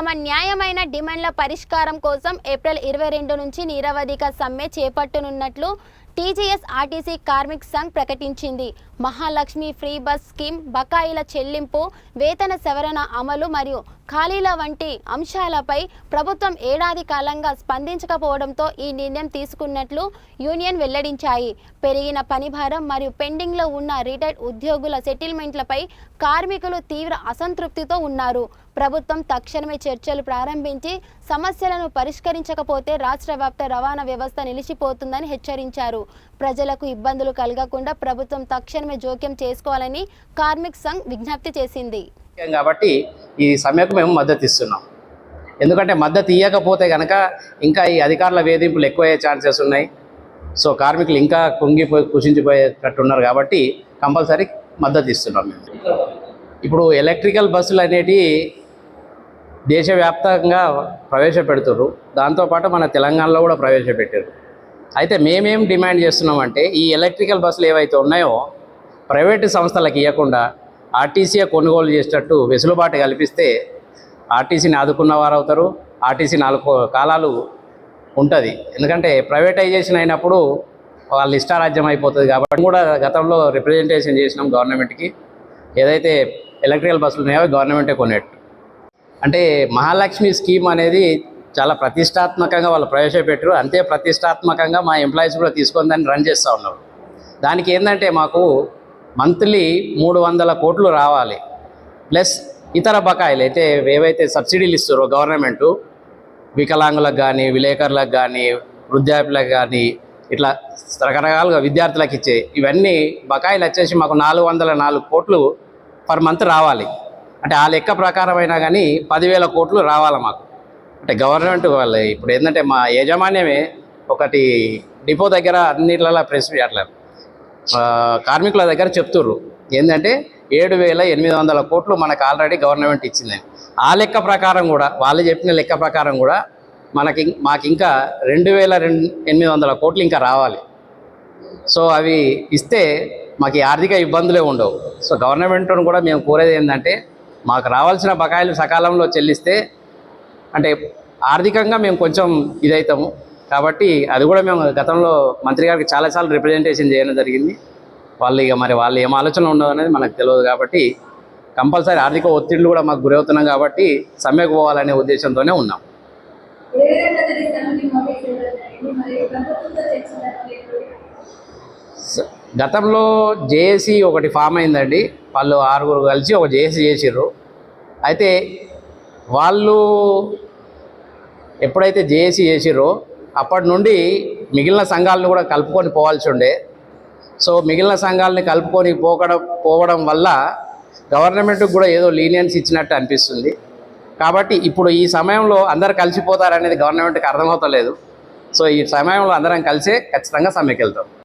తమ న్యాయమైన డిమాండ్ల పరిష్కారం కోసం ఏప్రిల్ 22 నుంచి నిరవధిక సమ్మె చేపట్టనున్నట్లు టీజీఎస్ ఆర్టీసీ కార్మిక సంఘ్ ప్రకటించింది. మహాలక్ష్మి ఫ్రీ బస్ స్కీమ్, బకాయిల చెల్లింపు, వేతన సవరణ అమలు మరియు ఖాళీల వంటి అంశాలపై ప్రభుత్వం ఏడాది కాలంగా స్పందించకపోవడంతో ఈ నిర్ణయం తీసుకున్నట్లు యూనియన్ వెల్లడించాయి. పెరిగిన పనిభారం మరియు పెండింగ్లో ఉన్న రిటైర్డ్ ఉద్యోగుల సెటిల్మెంట్లపై కార్మికులు తీవ్ర అసంతృప్తితో ఉన్నారు. ప్రభుత్వం తక్షణమే చర్చలు ప్రారంభించి సమస్యలను పరిష్కరించకపోతే రాష్ట్ర వ్యాప్త రవాణా వ్యవస్థ నిలిచిపోతుందని హెచ్చరించారు. ప్రజలకు ఇబ్బందులు కలగకుండా ప్రభుత్వం తక్షణమే జోక్యం చేసుకోవాలని కార్మిక సంఘ్ విజ్ఞప్తి చేసింది. కాబట్టి ఈ సమ్మెకు మేము మద్దతు ఇస్తున్నాం. ఎందుకంటే మద్దతు ఇవ్వకపోతే కనుక ఇంకా ఈ అధికారుల వేధింపులు ఎక్కువయ్యే ఛాన్సెస్ ఉన్నాయి. సో కార్మికులు ఇంకా కుంగిపోయి కుషించిపోయేటట్టు ఉన్నారు. కాబట్టి కంపల్సరీ మద్దతు ఇస్తున్నాం మేము. ఇప్పుడు ఎలక్ట్రికల్ బస్సులు అనేటివి దేశవ్యాప్తంగా ప్రవేశపెడుతున్నారు. దాంతోపాటు మన తెలంగాణలో కూడా ప్రవేశపెట్టారు. అయితే మేమేం డిమాండ్ చేస్తున్నామంటే ఈ ఎలక్ట్రికల్ బస్సులు ఏవైతే ఉన్నాయో ప్రైవేటు సంస్థలకు ఇవ్వకుండా ఆర్టీసీయే కొనుగోలు చేసేటట్టు వెసులుబాటు కల్పిస్తే ఆర్టీసీని ఆదుకున్న వారు అవుతారు. ఆర్టీసీ 4 కాలాలు ఉంటుంది. ఎందుకంటే ప్రైవేటైజేషన్ అయినప్పుడు వాళ్ళు ఇష్టారాజ్యం అయిపోతుంది. కాబట్టి కూడా గతంలో రిప్రజెంటేషన్ చేసినాం గవర్నమెంట్కి. ఏదైతే ఎలక్ట్రికల్ బస్సులు ఉన్నాయో గవర్నమెంటే కొనేట్టు. అంటే మహాలక్ష్మి స్కీమ్ అనేది చాలా ప్రతిష్టాత్మకంగా వాళ్ళు ప్రవేశపెట్టారు. అంతే ప్రతిష్టాత్మకంగా మా ఎంప్లాయీస్ కూడా తీసుకొని దాన్ని రన్ చేస్తూ ఉన్నారు. దానికి ఏంటంటే మాకు మంత్లీ 300 కోట్లు రావాలి. ప్లస్ ఇతర బకాయిలు అయితే ఏవైతే సబ్సిడీలు ఇస్తారో గవర్నమెంటు వికలాంగులకు కానీ, విలేకరులకు కానీ, వృద్ధాప్యులకు కానీ, ఇట్లా రకరకాలుగా విద్యార్థులకు ఇచ్చే ఇవన్నీ బకాయిలు వచ్చేసి మాకు 404 కోట్లు పర్ మంత్ రావాలి. అంటే ఆ లెక్క ప్రకారం అయినా కానీ 10,000 కోట్లు రావాలి మాకు. అంటే గవర్నమెంట్ వాళ్ళు ఇప్పుడు ఏంటంటే మా యాజమాన్యమే ఒకటి డిపో దగ్గర అన్నిట్లలో ప్రెస్ అట్లా కార్మికుల దగ్గర చెప్తుర్రు ఏంటంటే 7,800 కోట్లు మనకు ఆల్రెడీ గవర్నమెంట్ ఇచ్చిందని. ఆ లెక్క ప్రకారం కూడా వాళ్ళు చెప్పిన లెక్క ప్రకారం కూడా మాకు ఇంకా 2,800 కోట్లు ఇంకా రావాలి. సో అవి ఇస్తే మాకు ఆర్థిక ఇబ్బందులే ఉండవు. సో గవర్నమెంట్ను కూడా మేము కోరేది ఏంటంటే మాకు రావాల్సిన బకాయిలు సకాలంలో చెల్లిస్తే అంటే ఆర్థికంగా మేము కొంచెం ఇదవుతాము. కాబట్టి అది కూడా మేము గతంలో మంత్రి గారికి చాలాసార్లు రిప్రజెంటేషన్ చేయడం జరిగింది. వాళ్ళు ఏం ఆలోచన ఉండవు అనేది మనకు తెలియదు. కాబట్టి కంపల్సరీ ఆర్థిక ఒత్తిళ్లు కూడా మాకు గురవుతున్నాం. కాబట్టి సమ్మెకు పోవాలనే ఉద్దేశంతోనే ఉన్నాం. గతంలో జేఏసీ ఒకటి ఫామ్ అయిందండి. వాళ్ళు 6 కలిసి ఒక జేఏసీ చేసిర్రు. అయితే వాళ్ళు ఎప్పుడైతే జేఏసీ చేసిర్రో అప్పటి నుండి మిగిలిన సంఘాలను కూడా కలుపుకొని పోవాల్సి ఉండే. సో మిగిలిన సంఘాలని కలుపుకొని పోవడం వల్ల గవర్నమెంట్కి కూడా ఏదో లీనియన్స్ ఇచ్చినట్టు అనిపిస్తుంది. కాబట్టి ఇప్పుడు ఈ సమయంలో అందరు కలిసిపోతారనేది గవర్నమెంట్కి అర్థమవుతలేదు. సో ఈ సమయంలో అందరం కలిసే ఖచ్చితంగా సమ్మెకి వెళ్తాం.